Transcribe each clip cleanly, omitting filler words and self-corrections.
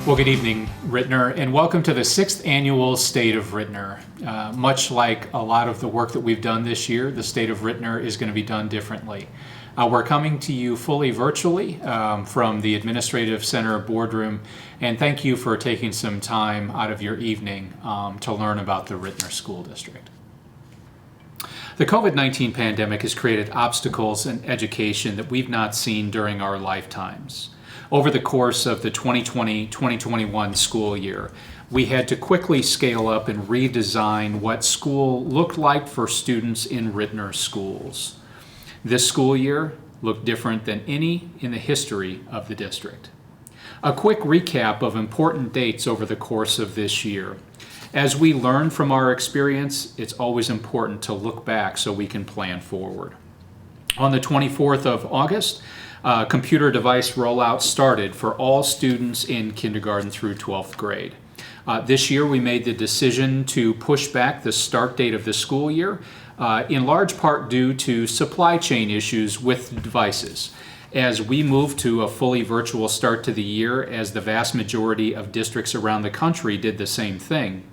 Well, good evening, Ritenour, and welcome to the 6th Annual State of Ritenour. Much like a lot of the work that we've done this year, the State of Ritenour is going to be done differently. We're coming to you fully virtually from the Administrative Center boardroom, and thank you for taking some time out of your evening to learn about the Ritenour School District. The COVID-19 pandemic has created obstacles in education that we've not seen during our lifetimes. Over the course of the 2020-2021 school year, we had to quickly scale up and redesign what school looked like for students in Ritenour schools. This school year looked different than any in the history of the district. A quick recap of important dates over the course of this year. As we learn from our experience, it's always important to look back so we can plan forward. On the 24th of August, computer device rollout started for all students in kindergarten through 12th grade. This year we made the decision to push back the start date of the school year, in large part due to supply chain issues with devices. As we move to a fully virtual start to the year, as the vast majority of districts around the country did the same thing,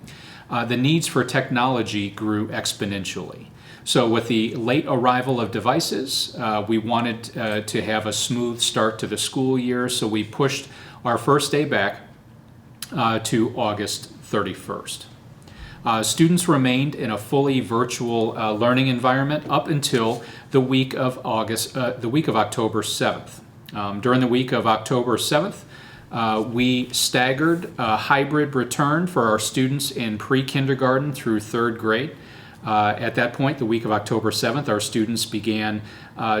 the needs for technology grew exponentially. So with the late arrival of devices, we wanted to have a smooth start to the school year, so we pushed our first day back to August 31st. Students remained in a fully virtual learning environment up until the week of October 7th. During the week of October 7th, we staggered a hybrid return for our students in pre-kindergarten through 3rd grade. At that point, the week of October 7th, our students began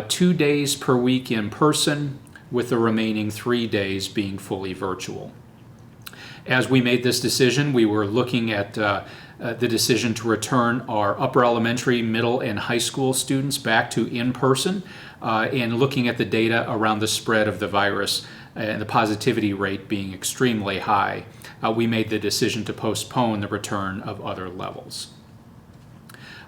2 days per week in person, with the remaining 3 days being fully virtual. As we made this decision, we were looking at the decision to return our upper elementary, middle, and high school students back to in-person, and looking at the data around the spread of the virus and the positivity rate being extremely high, we made the decision to postpone the return of other levels.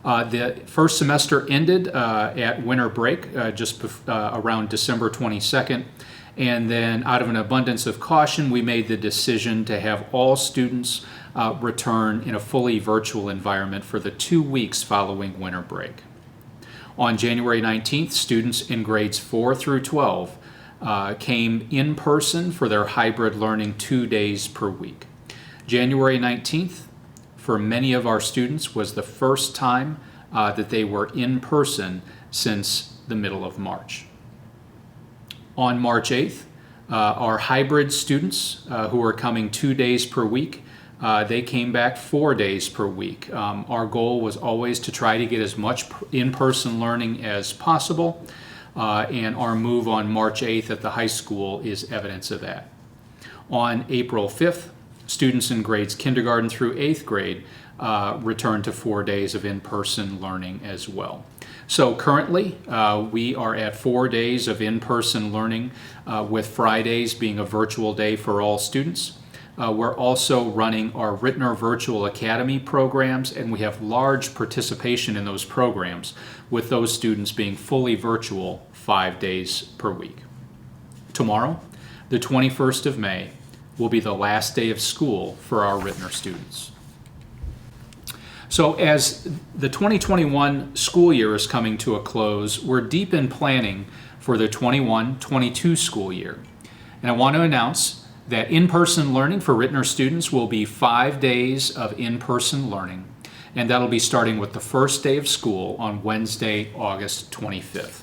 The first semester ended at winter break just around December 22nd, and then out of an abundance of caution, we made the decision to have all students return in a fully virtual environment for the 2 weeks following winter break. On January 19th, students in grades 4 through 12 came in person for their hybrid learning 2 days per week. January 19th, for many of our students, was the first time that they were in person since the middle of March. On March 8th, our hybrid students who were coming 2 days per week, they came back 4 days per week. Our goal was always to try to get as much in-person learning as possible, and our move on March 8th at the high school is evidence of that. On April 5th, students in grades kindergarten through 8th grade returned to 4 days of in-person learning as well. So currently, we are at 4 days of in-person learning, with Fridays being a virtual day for all students. We're also running our Ritenour Virtual Academy programs, and we have large participation in those programs, with those students being fully virtual 5 days per week. Tomorrow, the 21st of May, will be the last day of school for our Ritenour students. So as the 2021 school year is coming to a close, we're deep in planning for the 21-22 school year. And I want to announce that in-person learning for Ritenour students will be 5 days of in-person learning, and that'll be starting with the first day of school on Wednesday, August 25th.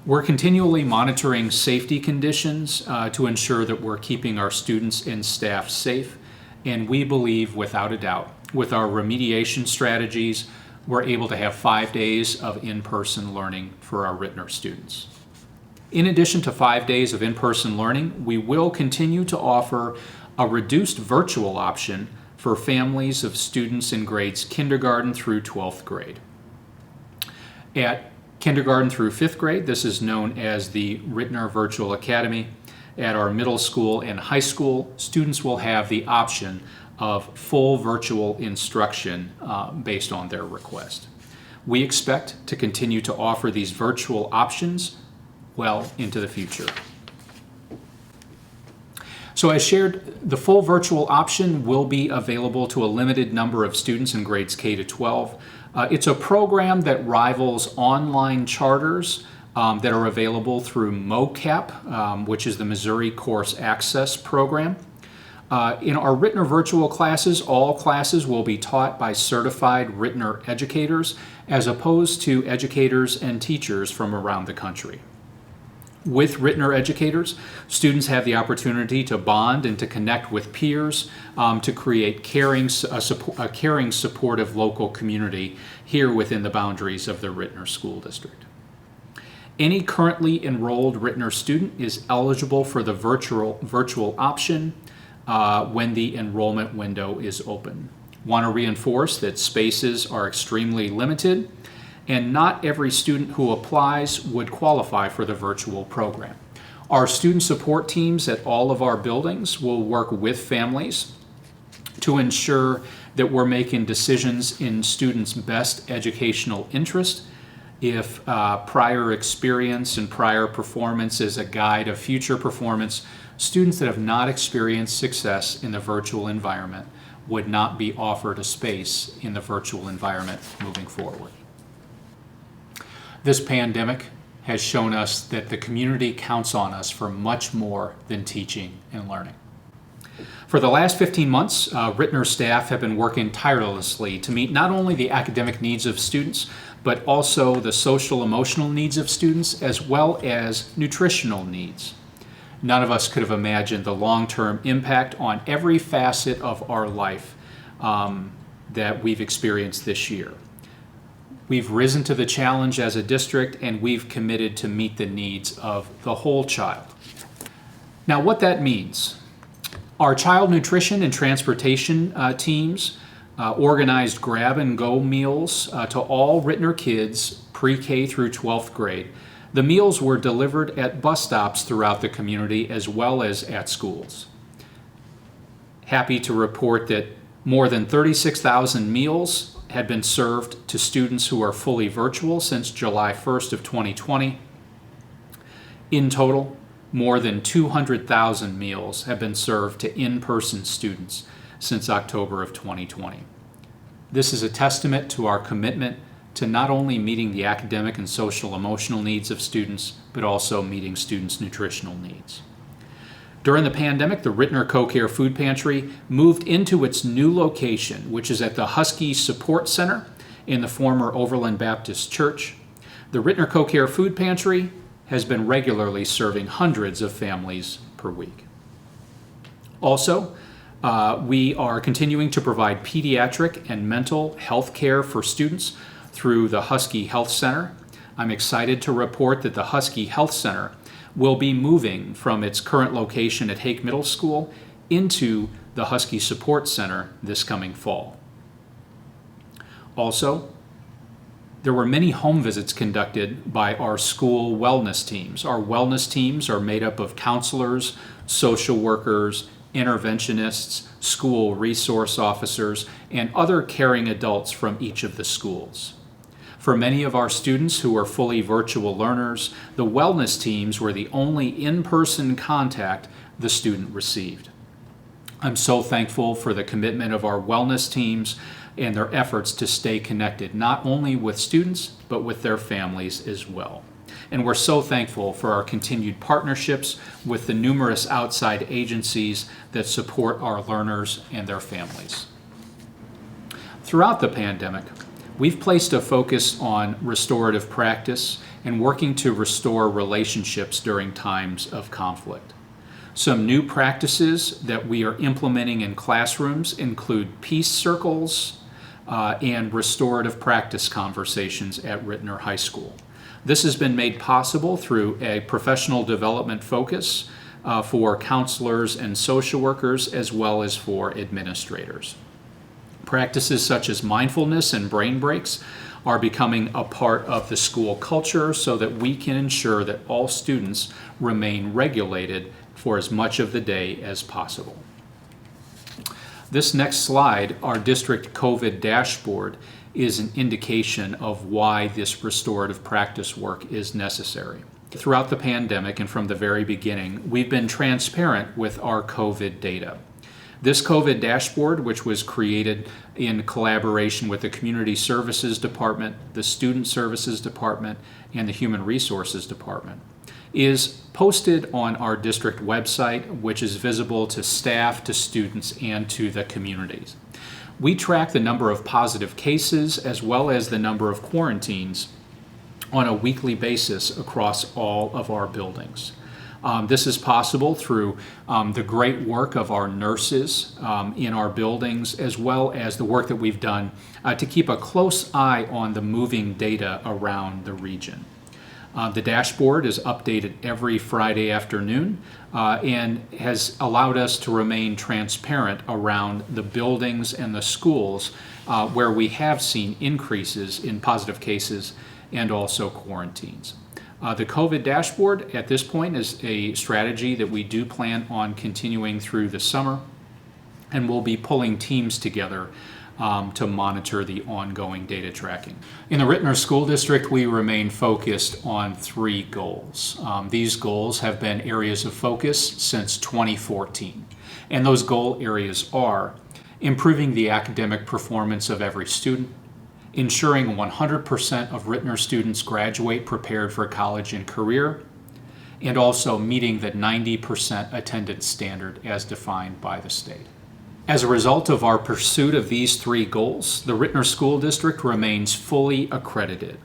We're continually monitoring safety conditions to ensure that we're keeping our students and staff safe, and we believe, without a doubt, with our remediation strategies, we're able to have 5 days of in-person learning for our Ritenour students. In addition to 5 days of in-person learning, we will continue to offer a reduced virtual option for families of students in grades kindergarten through 12th grade. At kindergarten through 5th grade, this is known as the Ritenour Virtual Academy. At our middle school and high school, students will have the option of full virtual instruction based on their request. We expect to continue to offer these virtual options well into the future. So as shared, the full virtual option will be available to a limited number of students in grades K to 12. It's a program that rivals online charters that are available through MOCAP, which is the Missouri Course Access Program. In our Ritenour virtual classes, all classes will be taught by certified Ritenour educators as opposed to educators and teachers from around the country. With Ritenour educators, students have the opportunity to bond and to connect with peers to create a caring, supportive local community here within the boundaries of the Ritenour School District. Any currently enrolled Ritenour student is eligible for the virtual option when the enrollment window is open. Want to reinforce that spaces are extremely limited, and not every student who applies would qualify for the virtual program. Our student support teams at all of our buildings will work with families to ensure that we're making decisions in students' best educational interest. If prior experience and prior performance is a guide of future performance, students that have not experienced success in the virtual environment would not be offered a space in the virtual environment moving forward. This pandemic has shown us that the community counts on us for much more than teaching and learning. For the last 15 months, Ritenour staff have been working tirelessly to meet not only the academic needs of students, but also the social emotional needs of students, as well as nutritional needs. None of us could have imagined the long-term impact on every facet of our life that we've experienced this year. We've risen to the challenge as a district, and we've committed to meet the needs of the whole child. Now, what that means, our child nutrition and transportation teams organized grab-and-go meals to all Ritenour kids pre-K through 12th grade. The meals were delivered at bus stops throughout the community as well as at schools. Happy to report that more than 36,000 meals had been served to students who are fully virtual since July 1st of 2020. In total, more than 200,000 meals have been served to in-person students since October of 2020. This is a testament to our commitment to not only meeting the academic and social emotional needs of students, but also meeting students' nutritional needs. During the pandemic, the Ritenour Co-Care Food Pantry moved into its new location, which is at the Husky Support Center in the former Overland Baptist Church. The Ritenour Co-Care Food Pantry has been regularly serving hundreds of families per week. Also, we are continuing to provide pediatric and mental health care for students through the Husky Health Center. I'm excited to report that the Husky Health Center will be moving from its current location at Hake Middle School into the Husky Support Center this coming fall. Also, there were many home visits conducted by our school wellness teams. Our wellness teams are made up of counselors, social workers, interventionists, school resource officers, and other caring adults from each of the schools. For many of our students who are fully virtual learners, the wellness teams were the only in-person contact the student received. I'm so thankful for the commitment of our wellness teams and their efforts to stay connected, not only with students, but with their families as well. And we're so thankful for our continued partnerships with the numerous outside agencies that support our learners and their families. Throughout the pandemic, we've placed a focus on restorative practice and working to restore relationships during times of conflict. Some new practices that we are implementing in classrooms include peace circles and restorative practice conversations at Ritenour High School. This has been made possible through a professional development focus for counselors and social workers, as well as for administrators. Practices such as mindfulness and brain breaks are becoming a part of the school culture so that we can ensure that all students remain regulated for as much of the day as possible. This next slide, our district COVID dashboard, is an indication of why this restorative practice work is necessary. Throughout the pandemic and from the very beginning, we've been transparent with our COVID data. This COVID dashboard, which was created in collaboration with the Community Services Department, the Student Services Department, and the Human Resources Department, is posted on our district website, which is visible to staff, to students, and to the communities. We track the number of positive cases as well as the number of quarantines on a weekly basis across all of our buildings. This is possible through the great work of our nurses in our buildings, as well as the work that we've done to keep a close eye on the moving data around the region. The dashboard is updated every Friday afternoon and has allowed us to remain transparent around the buildings and the schools where we have seen increases in positive cases and also quarantines. The COVID dashboard at this point is a strategy that we do plan on continuing through the summer, and we'll be pulling teams together to monitor the ongoing data tracking. In the Ritenour School District, we remain focused on 3 goals. These goals have been areas of focus since 2014, and those goal areas are improving the academic performance of every student, ensuring 100% of Ritenour students graduate prepared for college and career, and also meeting the 90% attendance standard as defined by the state. As a result of our pursuit of these 3 goals, the Ritenour School District remains fully accredited.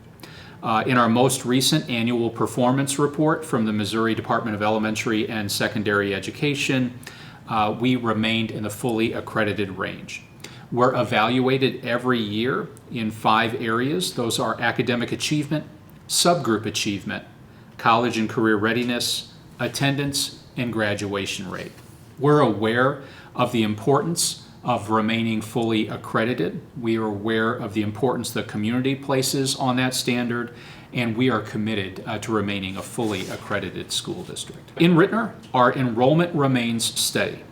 In our most recent annual performance report from the Missouri Department of Elementary and Secondary Education, we remained in the fully accredited range. We're evaluated every year in 5 areas. Those are academic achievement, subgroup achievement, college and career readiness, attendance, and graduation rate. We're aware of the importance of remaining fully accredited. We are aware of the importance the community places on that standard, and we are committed to remaining a fully accredited school district. In Ritenour, our enrollment remains steady.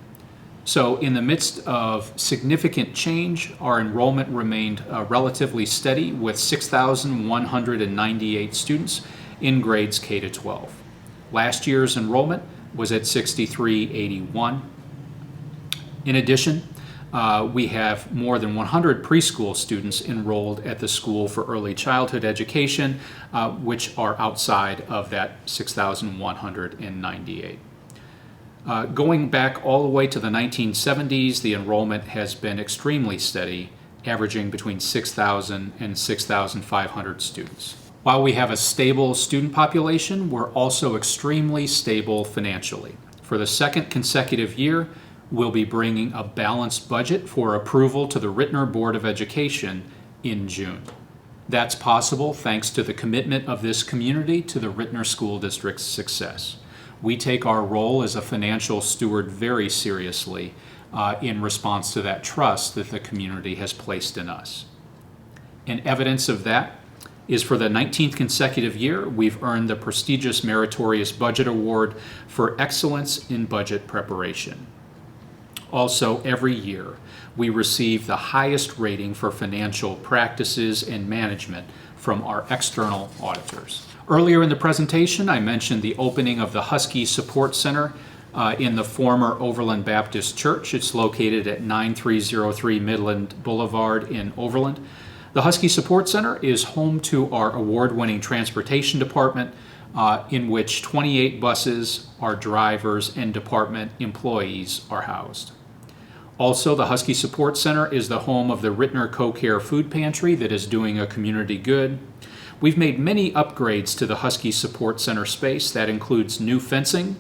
So in the midst of significant change, our enrollment remained relatively steady with 6,198 students in grades K to 12. Last year's enrollment was at 6,381. In addition, we have more than 100 preschool students enrolled at the School for Early Childhood Education, which are outside of that 6,198. Going back all the way to the 1970s, the enrollment has been extremely steady, averaging between 6,000 and 6,500 students. While we have a stable student population, we're also extremely stable financially. For the 2nd consecutive year, we'll be bringing a balanced budget for approval to the Ritenour Board of Education in June. That's possible thanks to the commitment of this community to the Ritenour School District's success. We take our role as a financial steward very seriously in response to that trust that the community has placed in us. And evidence of that is for the 19th consecutive year, we've earned the prestigious Meritorious Budget Award for excellence in budget preparation. Also, every year, we receive the highest rating for financial practices and management from our external auditors. Earlier in the presentation, I mentioned the opening of the Husky Support Center in the former Overland Baptist Church. It's located at 9303 Midland Boulevard in Overland. The Husky Support Center is home to our award-winning transportation department, in which 28 buses, our drivers, and department employees are housed. Also, the Husky Support Center is the home of the Ritenour Co-Care Food Pantry that is doing a community good. We've made many upgrades to the Husky Support Center space. That includes new fencing,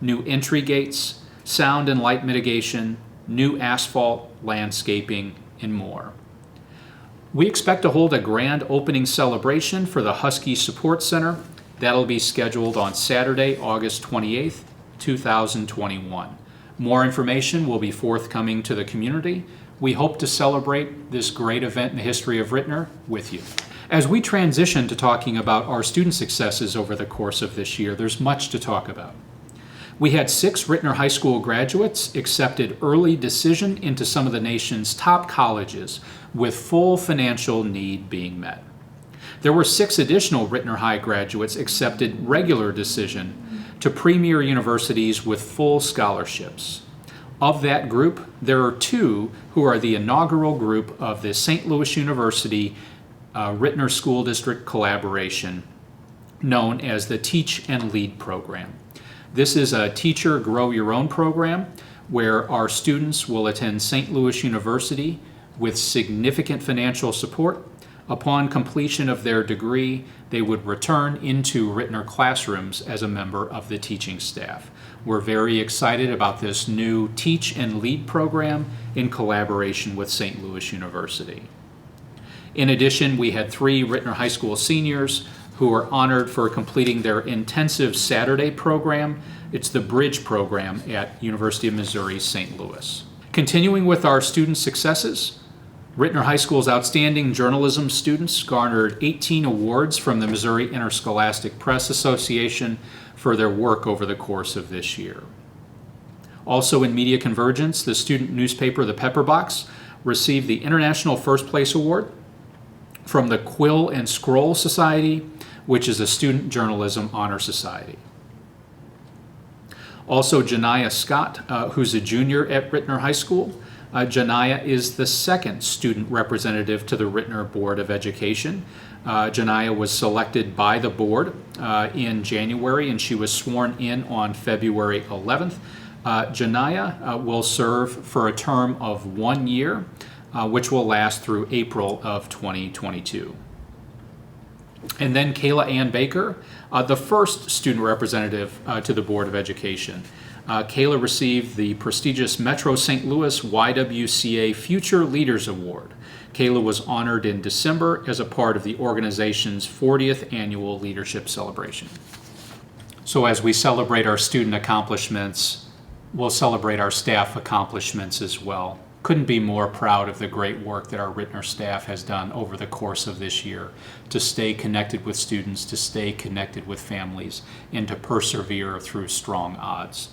new entry gates, sound and light mitigation, new asphalt, landscaping, and more. We expect to hold a grand opening celebration for the Husky Support Center. That'll be scheduled on Saturday, August 28th, 2021. More information will be forthcoming to the community. We hope to celebrate this great event in the history of Ritenour with you. As we transition to talking about our student successes over the course of this year, there's much to talk about. We had 6 Ritenour High School graduates accepted early decision into some of the nation's top colleges with full financial need being met. There were 6 additional Ritenour High graduates accepted regular decision to premier universities with full scholarships. Of that group, there are 2 who are the inaugural group of the St. Louis University Ritenour School District Collaboration, known as the Teach and Lead program. This is a teacher grow your own program where our students will attend St. Louis University with significant financial support. Upon completion of their degree, they would return into Ritenour classrooms as a member of the teaching staff. We're very excited about this new Teach and Lead program in collaboration with St. Louis University. In addition, we had 3 Ritenour High School seniors who were honored for completing their intensive Saturday program. It's the Bridge program at University of Missouri, St. Louis. Continuing with our student successes, Ritenour High School's outstanding journalism students garnered 18 awards from the Missouri Interscholastic Press Association for their work over the course of this year. Also in Media Convergence, the student newspaper The Pepper Box received the International First Place Award from the Quill and Scroll Society, which is a student journalism honor society. Also, Jana Scott, who's a junior at Ritenour High School. Jana is the 2nd student representative to the Ritenour Board of Education. Jana was selected by the board in January, and she was sworn in on February 11th. Jana will serve for a term of 1 year, which will last through April of 2022. And then Kayla Ann Baker, the 1st student representative to the Board of Education. Kayla received the prestigious Metro St. Louis YWCA Future Leaders Award. Kayla was honored in December as a part of the organization's 40th annual leadership celebration. So as we celebrate our student accomplishments, we'll celebrate our staff accomplishments as well. Couldn't be more proud of the great work that our Ritenour staff has done over the course of this year to stay connected with students, to stay connected with families, and to persevere through strong odds.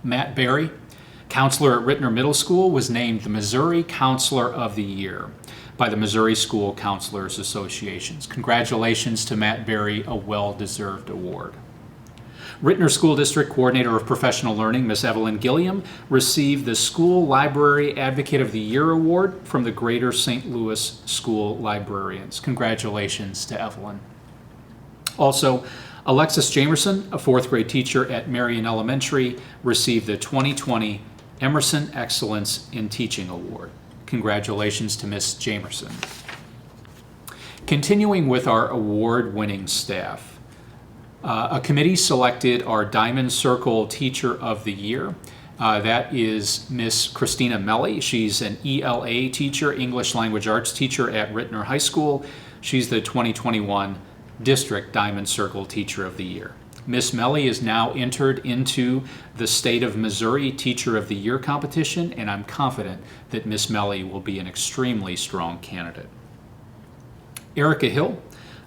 Matt Berry, counselor at Ritenour Middle School, was named the Missouri Counselor of the Year by the Missouri School Counselors Associations. Congratulations to Matt Berry, a well-deserved award. Ritenour School District Coordinator of Professional Learning, Miss Evelyn Gilliam, received the School Library Advocate of the Year Award from the Greater St. Louis School Librarians. Congratulations to Evelyn. Also, Alexis Jamerson, a 4th grade teacher at Marion Elementary, received the 2020 Emerson Excellence in Teaching Award. Congratulations to Miss Jamerson. Continuing with our award-winning staff, a committee selected our Diamond Circle Teacher of the Year. That is Miss Christina Melly. She's an ELA teacher, English Language Arts teacher at Ritenour High School. She's the 2021 District Diamond Circle Teacher of the Year. Miss Melly is now entered into the State of Missouri Teacher of the Year competition, and I'm confident that Miss Melly will be an extremely strong candidate. Erica Hill,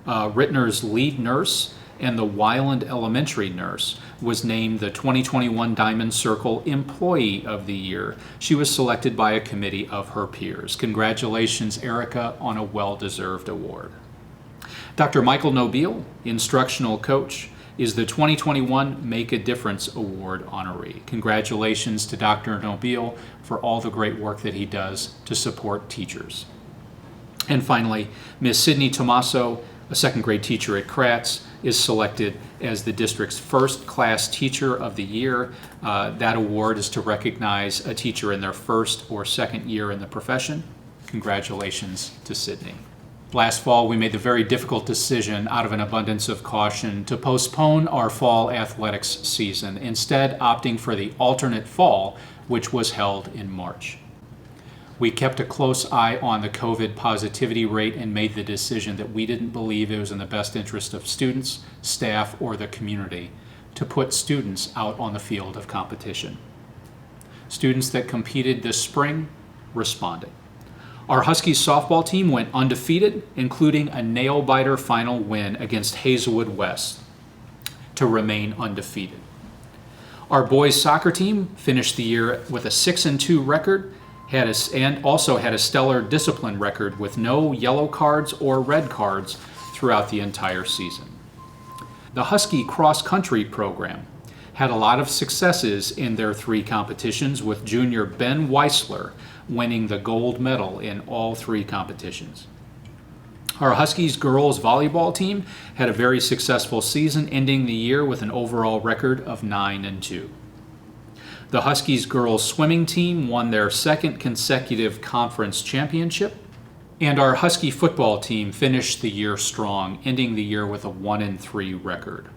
Ritenour's lead nurse and the Weiland Elementary nurse, was named the 2021 Diamond Circle Employee of the Year. She was selected by a committee of her peers. Congratulations, Erica, on a well-deserved award. Dr. Michael Nobile, instructional coach, is the 2021 Make a Difference Award honoree. Congratulations to Dr. Nobile for all the great work that he does to support teachers. And finally, Ms. Sydney Tomaso, a 2nd grade teacher at Kratz, is selected as the district's first class teacher of the year. That award is to recognize a teacher in their 1st or 2nd year in the profession. Congratulations to Sydney. Last fall, we made the very difficult decision, out of an abundance of caution, to postpone our fall athletics season, instead opting for the alternate fall, which was held in March. We kept a close eye on the COVID positivity rate and made the decision that we didn't believe it was in the best interest of students, staff, or the community to put students out on the field of competition. Students that competed this spring responded. Our Husky softball team went undefeated, including a nail-biter final win against Hazelwood West to remain undefeated. Our boys soccer team finished the year with a 6-2 record, and also had a stellar discipline record with no yellow cards or red cards throughout the entire season. The Husky cross-country program had a lot of successes in their 3 competitions, with junior Ben Weissler winning the gold medal in all 3 competitions. Our Huskies girls volleyball team had a very successful season, ending the year with an overall record of 9-2. The Huskies girls swimming team won their 2nd consecutive conference championship, and our Husky football team finished the year strong, ending the year with a 1-3 record.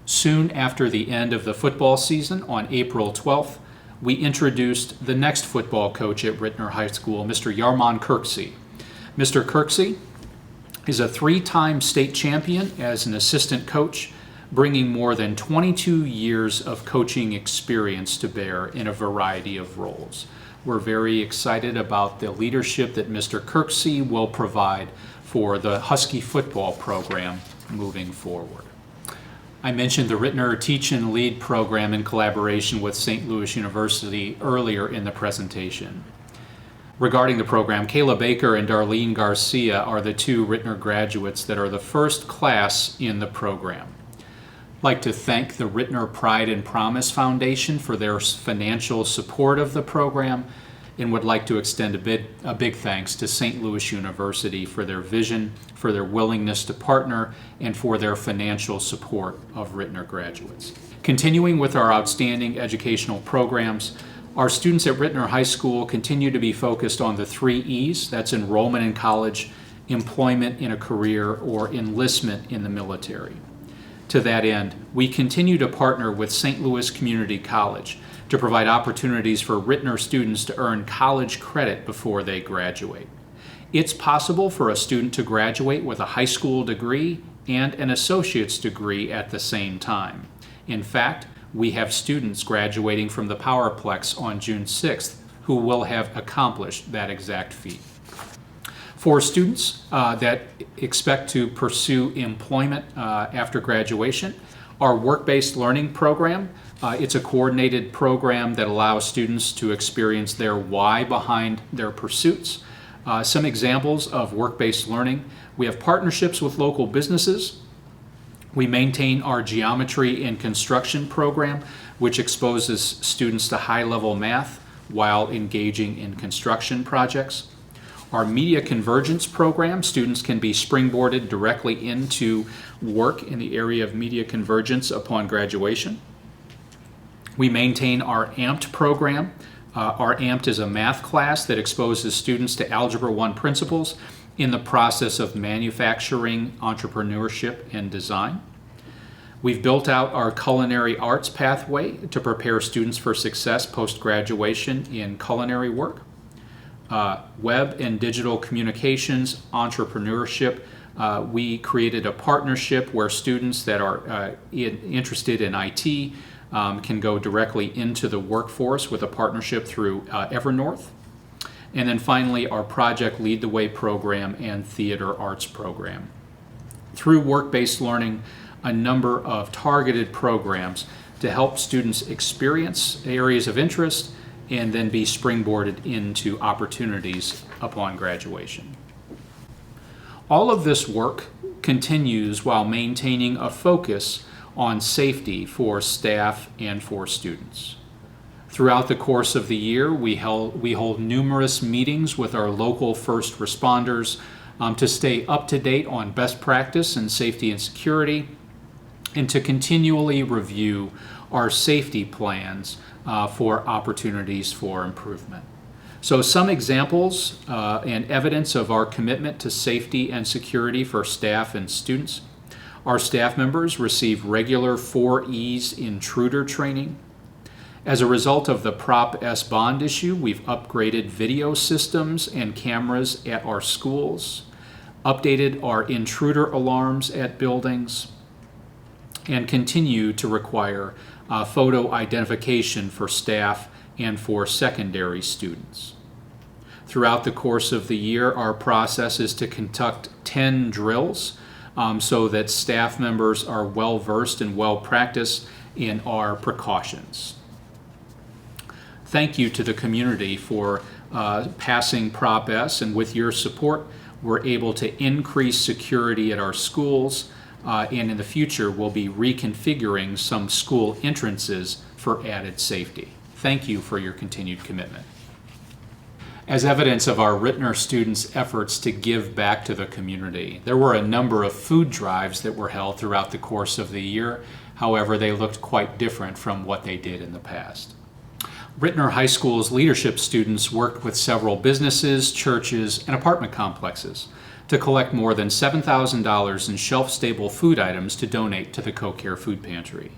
Soon after the end of the football season, on April 12th, we introduced the next football coach at Ritenour High School, Mr. Yarman Kirksey. Mr. Kirksey is a 3-time state champion as an assistant coach, bringing more than 22 years of coaching experience to bear in a variety of roles. We're very excited about the leadership that Mr. Kirksey will provide for the Husky football program moving forward. I mentioned the Ritenour Teach and Lead program in collaboration with St. Louis University earlier in the presentation. Regarding the program, Kayla Baker and Darlene Garcia are the 2 Ritenour graduates that are the first class in the program. I'd like to thank the Ritenour Pride and Promise Foundation for their financial support of the program, and would like to extend a big thanks to St. Louis University for their vision, for their willingness to partner, and for their financial support of Ritenour graduates. Continuing with our outstanding educational programs, our students at Ritenour High School continue to be focused on the 3 E's. That's enrollment in college, employment in a career, or enlistment in the military. To that end, we continue to partner with St. Louis Community College to provide opportunities for Ritenour students to earn college credit before they graduate. It's possible for a student to graduate with a high school degree and an associate's degree at the same time. In fact, we have students graduating from the Powerplex on June 6th who will have accomplished that exact feat. For students that expect to pursue employment after graduation, our WorkBased Learning program, it's a coordinated program that allows students to experience their why behind their pursuits. Some examples of work-based learning: we have partnerships with local businesses. We maintain our geometry and construction program, which exposes students to high-level math while engaging in construction projects. Our media convergence program, students can be springboarded directly into work in the area of media convergence upon graduation. We maintain our AMPed program. Our AMPed is a math class that exposes students to Algebra 1 principles in the process of manufacturing, entrepreneurship, and design. We've built out our culinary arts pathway to prepare students for success post-graduation in culinary work. Web and digital communications, entrepreneurship. We created a partnership where students that are interested in IT can go directly into the workforce with a partnership through Evernorth. And then finally, our Project Lead the Way program and theater arts program. Through work-based learning, a number of targeted programs to help students experience areas of interest and then be springboarded into opportunities upon graduation. All of this work continues while maintaining a focus on safety for staff and for students. Throughout the course of the year, we hold numerous meetings with our local first responders to stay up to date on best practice in safety and security, and to continually review our safety plans for opportunities for improvement. So some examples and evidence of our commitment to safety and security for staff and students. Our staff members receive regular 4E's intruder training. As a result of the Prop S bond issue, we've upgraded video systems and cameras at our schools, updated our intruder alarms at buildings, and continue to require photo identification for staff and for secondary students. Throughout the course of the year, our process is to conduct 10 drills so that staff members are well versed and well practiced in our precautions. Thank you to the community for passing Prop S, and with your support, we're able to increase security at our schools, and in the future we'll be reconfiguring some school entrances for added safety. Thank you for your continued commitment. As evidence of our Ritenour students' efforts to give back to the community, there were a number of food drives that were held throughout the course of the year. However, they looked quite different from what they did in the past. Ritenour High School's leadership students worked with several businesses, churches, and apartment complexes to collect more than $7,000 in shelf-stable food items to donate to the Co-Care Food Pantry.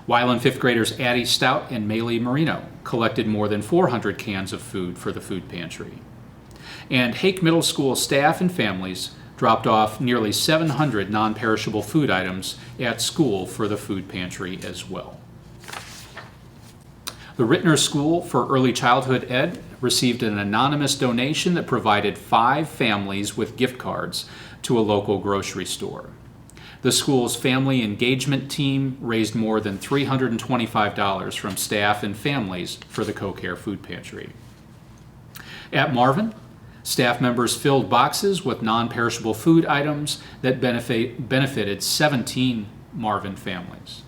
Weiland fifth graders Addie Stout and Maylee Marino collected more than 400 cans of food for the food pantry. And Hake Middle School staff and families dropped off nearly 700 non-perishable food items at school for the food pantry as well. The Ritenour School for Early Childhood Ed received an anonymous donation that provided 5 families with gift cards to a local grocery store. The school's family engagement team raised more than $325 from staff and families for the Co-Care Food Pantry. At Marvin, staff members filled boxes with non-perishable food items that benefited 17 Marvin families.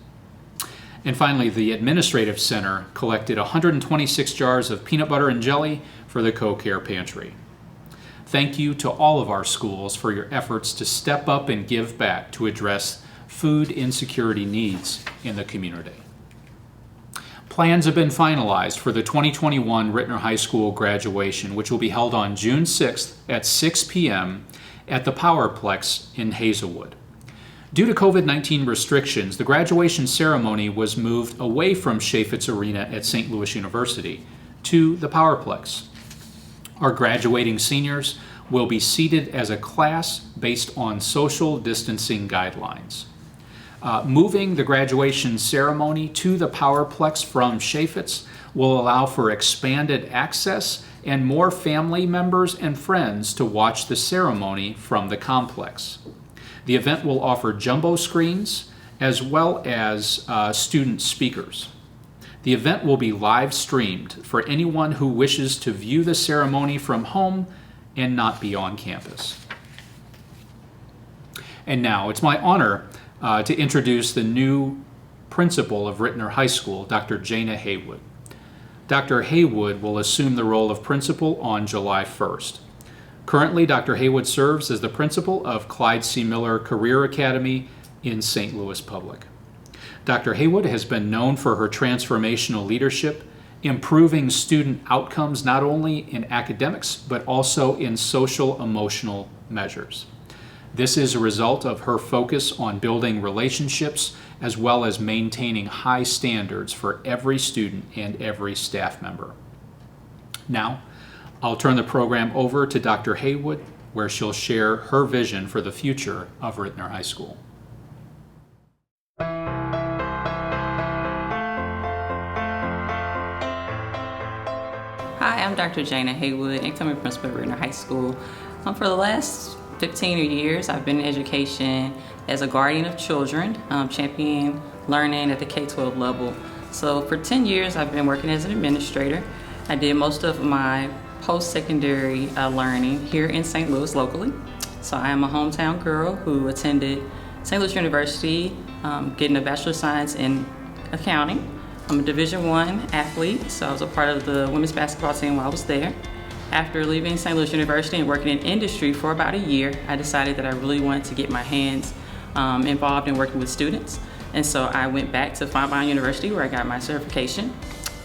And finally, the Administrative Center collected 126 jars of peanut butter and jelly for the Co-Care Pantry. Thank you to all of our schools for your efforts to step up and give back to address food insecurity needs in the community. Plans have been finalized for the 2021 Ritenour High School graduation, which will be held on June 6th at 6 p.m. at the Powerplex in Hazelwood. Due to COVID-19 restrictions, the graduation ceremony was moved away from Chaffetz Arena at St. Louis University to the Powerplex. Our graduating seniors will be seated as a class based on social distancing guidelines. Moving the graduation ceremony to the Powerplex from Chaffetz will allow for expanded access and more family members and friends to watch the ceremony from the complex. The event will offer jumbo screens as well as student speakers. The event will be live streamed for anyone who wishes to view the ceremony from home and not be on campus. And now it's my honor to introduce the new principal of Ritenour High School, Dr. Jana Haywood. Dr. Haywood will assume the role of principal on July 1st. Currently, Dr. Haywood serves as the principal of Clyde C. Miller Career Academy in St. Louis Public. Dr. Haywood has been known for her transformational leadership, improving student outcomes not only in academics, but also in social-emotional measures. This is a result of her focus on building relationships as well as maintaining high standards for every student and every staff member. Now, I'll turn the program over to Dr. Haywood, where she'll share her vision for the future of Ritenour High School. Hi, I'm Dr. Jana Haywood, incoming principal at Ritenour High School. For the last 15 years, I've been in education as a guardian of children, championing learning at the K-12 level. So for 10 years, I've been working as an administrator. I did most of my post-secondary learning here in St. Louis locally. So I am a hometown girl who attended St. Louis University, getting a Bachelor of Science in accounting. I'm a Division I athlete, so I was a part of the women's basketball team while I was there. After leaving St. Louis University and working in industry for about a year, I decided that I really wanted to get my hands involved in working with students. And so I went back to Fontbonne University where I got my certification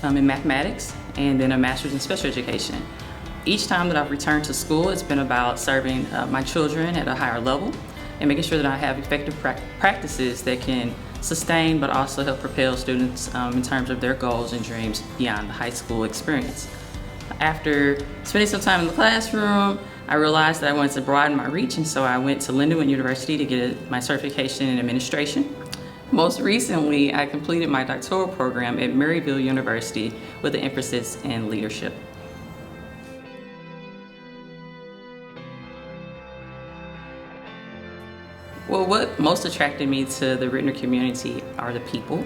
in mathematics and then a master's in special education. Each time that I've returned to school, it's been about serving my children at a higher level and making sure that I have effective practices that can sustain but also help propel students in terms of their goals and dreams beyond the high school experience. After spending some time in the classroom, I realized that I wanted to broaden my reach, and so I went to Lindenwood University to get my certification in administration. Most recently, I completed my doctoral program at Maryville University with an emphasis in leadership. Well, what most attracted me to the Ritenour community are the people.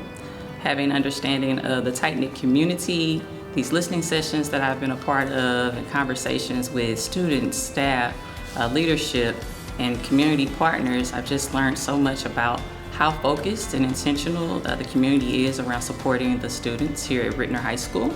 Having understanding of the tight-knit community, these listening sessions that I've been a part of, and conversations with students, staff, leadership, and community partners, I've just learned so much about how focused and intentional the community is around supporting the students here at Ritenour High School.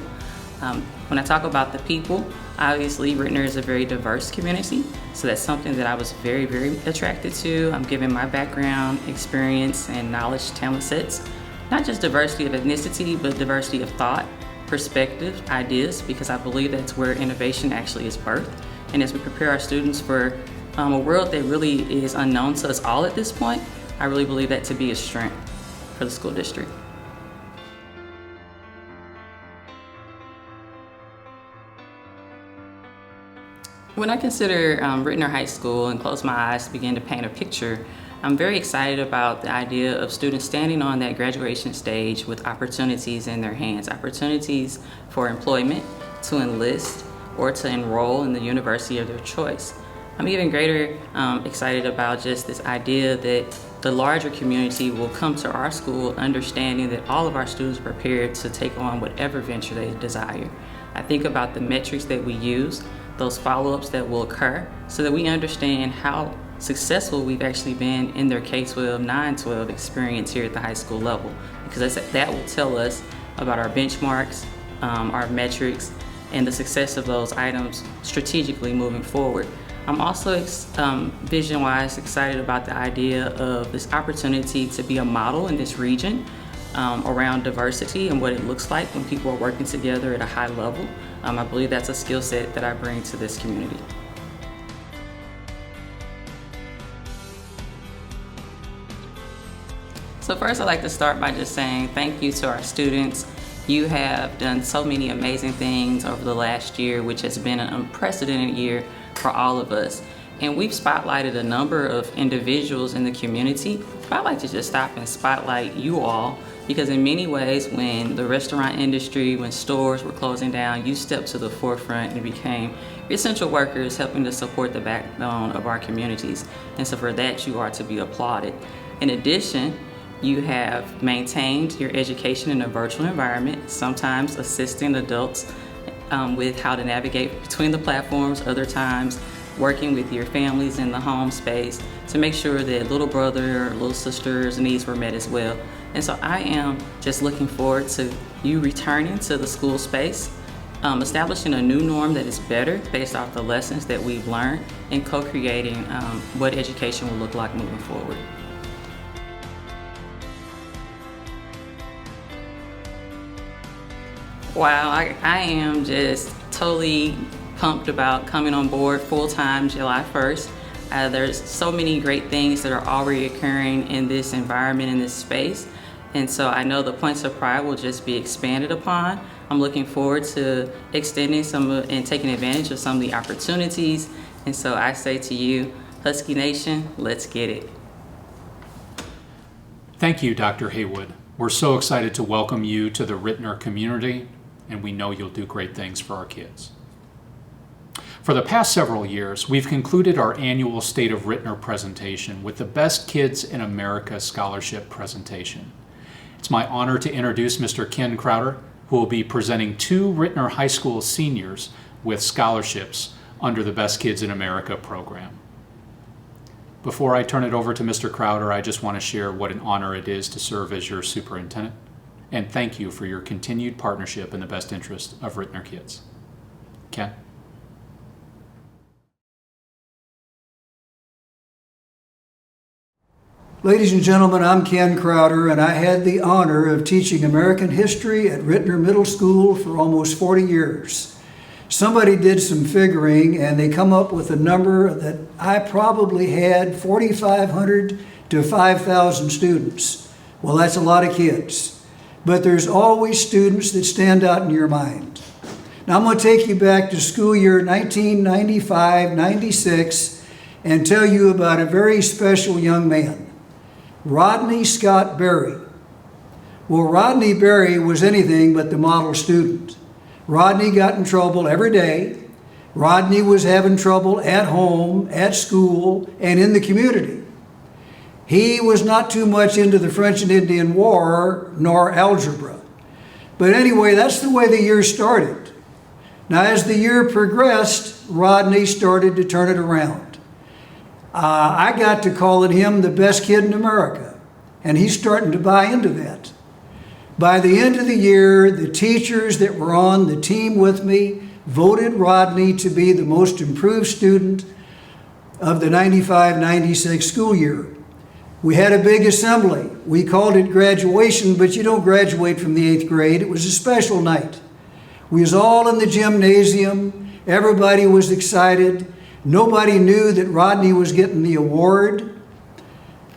When I talk about the people, obviously Ritenour is a very diverse community, so that's something that I was very, very attracted to. Given my background, experience, and knowledge talent sets, not just diversity of ethnicity, but diversity of thought, perspective, ideas, because I believe that's where innovation actually is birthed. And as we prepare our students for a world that really is unknown to us all at this point, I really believe that to be a strength for the school district. When I consider Ritenour High School and close my eyes to begin to paint a picture, I'm very excited about the idea of students standing on that graduation stage with opportunities in their hands, opportunities for employment, to enlist, or to enroll in the university of their choice. I'm even greater excited about just this idea that the larger community will come to our school understanding that all of our students are prepared to take on whatever venture they desire. I think about the metrics that we use, those follow-ups that will occur, so that we understand how successful we've actually been in their K-12, 9-12 experience here at the high school level, because that will tell us about our benchmarks, our metrics, and the success of those items strategically moving forward. I'm also vision-wise excited about the idea of this opportunity to be a model in this region around diversity and what it looks like when people are working together at a high level. I believe that's a skill set that I bring to this community. So first, I'd like to start by just saying thank you to our students. You have done so many amazing things over the last year, which has been an unprecedented year for all of us. And we've spotlighted a number of individuals in the community, but I'd like to just stop and spotlight you all, because in many ways, when the restaurant industry, when stores were closing down, you stepped to the forefront and became essential workers helping to support the backbone of our communities. And so for that, you are to be applauded. In addition, you have maintained your education in a virtual environment, sometimes assisting adults with how to navigate between the platforms, other times working with your families in the home space to make sure that little brother or little sister's needs were met as well. And so I am just looking forward to you returning to the school space, establishing a new norm that is better based off the lessons that we've learned, and co-creating what education will look like moving forward. Wow, I am just totally pumped about coming on board full-time July 1st. There's so many great things that are already occurring in this environment, in this space. And so I know the points of pride will just be expanded upon. I'm looking forward to extending and taking advantage of some of the opportunities. And so I say to you, Husky Nation, let's get it. Thank you, Dr. Haywood. We're so excited to welcome you to the Ritenour community, and we know you'll do great things for our kids. For the past several years, we've concluded our annual State of Ritenour presentation with the Best Kids in America Scholarship presentation. It's my honor to introduce Mr. Ken Crowder, who will be presenting 2 Ritenour High School seniors with scholarships under the Best Kids in America program. Before I turn it over to Mr. Crowder, I just want to share what an honor it is to serve as your superintendent, and thank you for your continued partnership in the best interest of Ritenour kids. Ken? Ladies and gentlemen, I'm Ken Crowder, and I had the honor of teaching American history at Ritenour Middle School for almost 40 years. Somebody did some figuring, and they come up with a number that I probably had 4,500 to 5,000 students. Well, that's a lot of kids. But there's always students that stand out in your mind. Now, I'm going to take you back to school year 1995-96 and tell you about a very special young man. Rodney Scott Berry. Well, Rodney Berry was anything but the model student. Rodney got in trouble every day. Rodney was having trouble at home, at school, and in the community. He was not too much into the French and Indian War nor algebra. But anyway, that's the way the year started. Now, as the year progressed, Rodney started to turn it around. I got to calling him the best kid in America, and he's starting to buy into that. By the end of the year, the teachers that were on the team with me voted Rodney to be the most improved student of the 95-96 school year. We had a big assembly. We called it graduation, but you don't graduate from the 8th grade. It was a special night. We was all in the gymnasium. Everybody was excited. Nobody knew that Rodney was getting the award.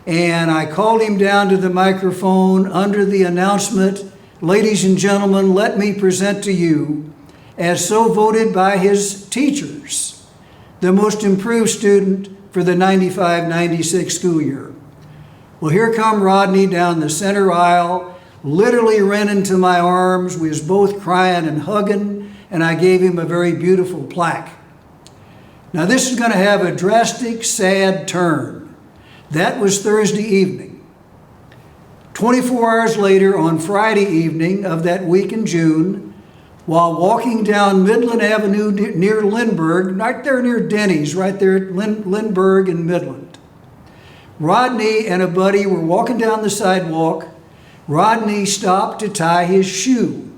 And I called him down to the microphone under the announcement, "Ladies and gentlemen, let me present to you, as so voted by his teachers, the most improved student for the 95-96 school year." Well, here come Rodney down the center aisle, literally ran into my arms. We was both crying and hugging, and I gave him a very beautiful plaque. Now, this is going to have a drastic, sad turn. That was Thursday evening. 24 hours later, on Friday evening of that week in June, while walking down Midland Avenue near Lindbergh, right there near Denny's, right there at Lindbergh and Midland, Rodney and a buddy were walking down the sidewalk. Rodney stopped to tie his shoe.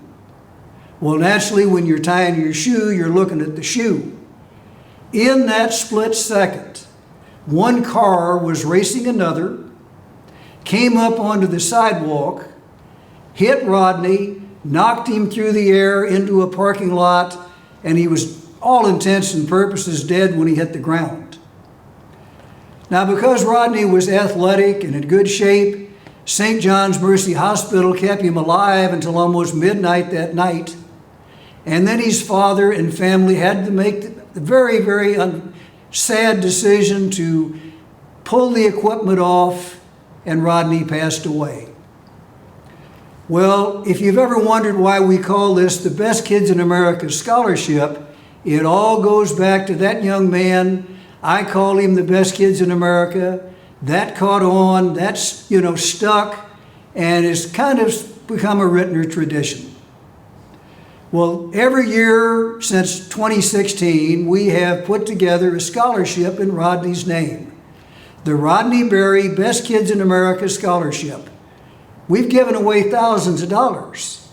Well, naturally, when you're tying your shoe, you're looking at the shoe. In that split second, one car was racing another, came up onto the sidewalk, hit Rodney, knocked him through the air into a parking lot, and he was, all intents and purposes, dead when he hit the ground. Now, because Rodney was athletic and in good shape, St. John's Mercy Hospital kept him alive until almost midnight that night. And then his father and family had to make the very, very sad decision to pull the equipment off, and Rodney passed away. Well, if you've ever wondered why we call this the Best Kids in America Scholarship, it all goes back to that young man. I call him the Best Kids in America. That caught on, that's, stuck, and it's kind of become a Ritenour tradition. Well, every year since 2016, we have put together a scholarship in Rodney's name, the Rodney Berry Best Kids in America Scholarship. We've given away thousands of dollars.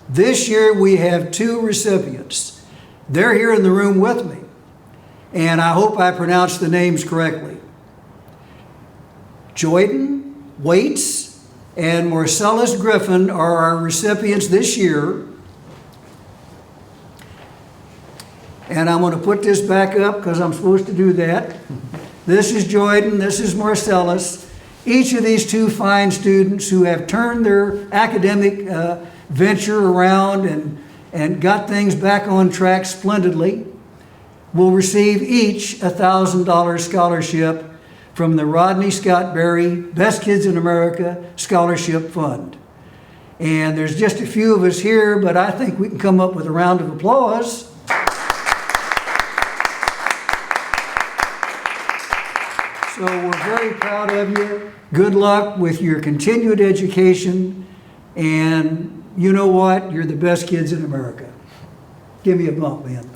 This year we have 2 recipients. They're here in the room with me, and I hope I pronounced the names correctly. Joyden Waits and Marcellus Griffin are our recipients this year. And I'm going to put this back up because I'm supposed to do that. This is Joyden, this is Marcellus. Each of these 2 fine students who have turned their academic venture around and got things back on track splendidly will receive each a $1,000 scholarship from the Rodney Scott Berry Best Kids in America Scholarship Fund. And there's just a few of us here, but I think we can come up with a round of applause. So we're very proud of you. Good luck with your continued education. And you know what? You're the best kids in America. Give me a bump, man.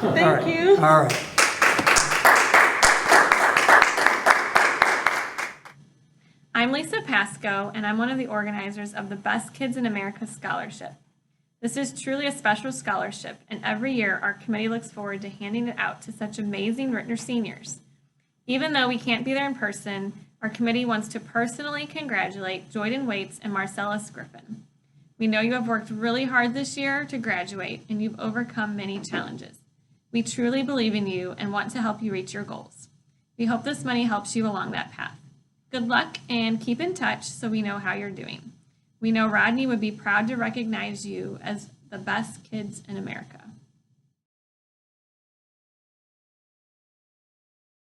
Thank you. All right. I'm Lisa Pasco, and I'm one of the organizers of the Best Kids in America Scholarship. This is truly a special scholarship, and every year our committee looks forward to handing it out to such amazing Ritenour seniors. Even though we can't be there in person, our committee wants to personally congratulate Joyden Waits and Marcellus Griffin. We know you have worked really hard this year to graduate, and you've overcome many challenges. We truly believe in you and want to help you reach your goals. We hope this money helps you along that path. Good luck, and keep in touch so we know how you're doing. We know Rodney would be proud to recognize you as the best kids in America.